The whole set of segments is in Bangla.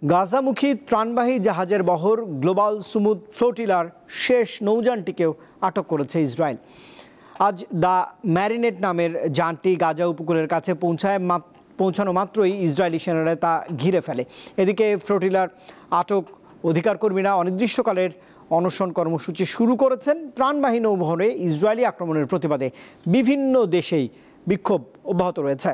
গাজামুখী ত্রাণবাহী জাহাজের বহর গ্লোবাল সুমুদ ফ্লোটিলার শেষ নৌযানটিকেও আটক করেছে ইসরায়েল। আজ দ্য ম্যারিনেট নামের যানটি গাজা উপকূলের কাছে পৌঁছানো মাত্রই ইসরায়েলি সেনারা তা ঘিরে ফেলে। এদিকে ফ্লোটিলার আটক অধিকার কর্মীরা অনির্দিষ্টকালের অনশন কর্মসূচি শুরু করেছেন। ত্রাণবাহী নৌবহরে ইসরায়েলি আক্রমণের প্রতিবাদে বিভিন্ন দেশেই বিক্ষোভ অব্যাহত রয়েছে।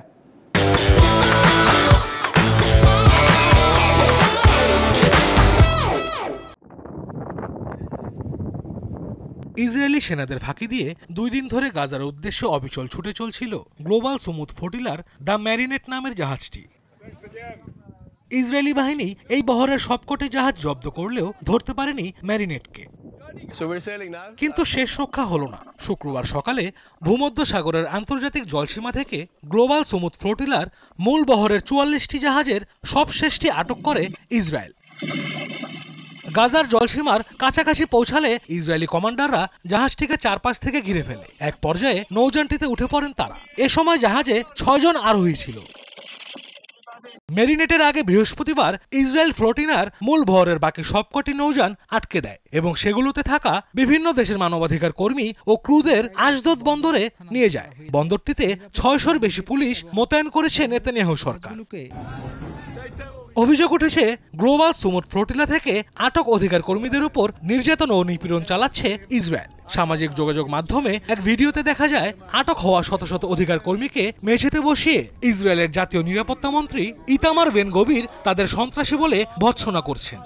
ইসরায়েলি সেনাদের ফাঁকি দিয়ে 2 দিন ধরে গাজার উদ্দেশ্যে অবিচল ছুটে চলছিল গ্লোবাল সুমুদ ফ্লোটিলার দ্য ম্যারিনেট নামের জাহাজটি। ইসরায়েলি বাহিনী এই বহরের সবকটি জাহাজ জব্দ করলেও ধরতে পারেনি ম্যারিনেটকে। কিন্তু শেষ রক্ষা হলো না। শুক্রবার সকালে ভূমধ্য সাগরের আন্তর্জাতিক জলসীমা থেকে গ্লোবাল সুমুদ ফ্লোটিলার মূল বহরের 44টি জাহাজের সবশেষটি আটক করে ইসরায়েল। গাজার জলসীমার কাছাকাছি পৌঁছালে ইসরায়েলি কমান্ডাররা জাহাজটিকে চারপাশ থেকে ঘিরে ফেলে। এক পর্যায়ে নৌযানটিতে উঠে পড়েন তারা। এ সময় জাহাজে 6 জন আরোহী ছিল। মেরিনেটের আগে বৃহস্পতিবার ইসরায়েল ফ্লোটিলার মূল বহরের বাকি সবকটি নৌযান আটকে দেয় এবং সেগুলোতে থাকা বিভিন্ন দেশের মানবাধিকার কর্মী ও ক্রুদের আশদোদ বন্দরে নিয়ে যায়। বন্দরটিতে 600-র বেশি পুলিশ মোতায়েন করেছে নেতানিয়াহু সরকার। অভিযোগ উঠেছে গ্লোবাল সুমুদ ফ্লোটিলা থেকে আটক অধিকার কর্মীদের উপর নির্যাতন ও নিপীড়ন চালাচ্ছে ইসরায়েল। সামাজিক যোগাযোগ মাধ্যমে এক ভিডিওতে দেখা যায় আটক হওয়া শত শত অধিকার কর্মীকে মেঝেতে বসিয়ে ইসরায়েলের জাতীয় নিরাপত্তা মন্ত্রী ইতামার বেন গভির তাদের সন্ত্রাসী বলে ভৎসনা করছেন।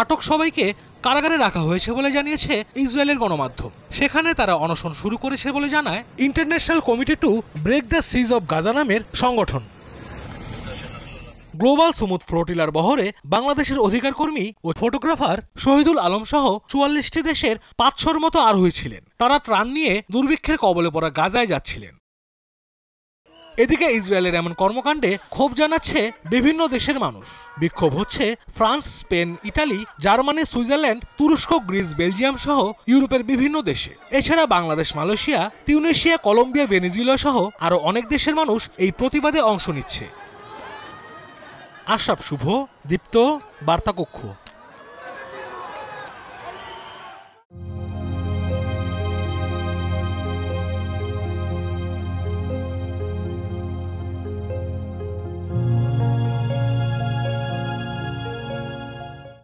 আটক সবাইকে কারাগারে রাখা হয়েছে বলে জানিয়েছে ইসরায়েলের গণমাধ্যম। সেখানে তারা অনশন শুরু করেছে বলে জানায় International Committee to Break the Siege of Gaza নামের সংগঠন। গ্লোবাল সুমুদ ফ্লোটিলার বহরে বাংলাদেশের অধিকার কর্মী ও ফটোগ্রাফার শহীদুল আলম সহ 44টি দেশের 500-র মতো আরোহী ছিলেন। তারা ত্রাণ নিয়ে দুর্ভিক্ষের কবলে পড়া গাজায় যাচ্ছিলেন। এদিকে ইসরায়েলের এমন কর্মকাণ্ডে ক্ষোভ জানাচ্ছে বিভিন্ন দেশের মানুষ। বিক্ষোভ হচ্ছে France, Spain, Italy, Germany, Switzerland, তুরস্ক, গ্রিস, বেলজিয়াম সহ ইউরোপের বিভিন্ন দেশে। এছাড়া Bangladesh, Malaysia, Tunisia, Colombia, Venezuela সহ আরো অনেক দেশের মানুষ এই প্রতিবাদে অংশ নিচ্ছে। আশরাফ শুভ, দীপ্ত, বার্তা কক্ষ।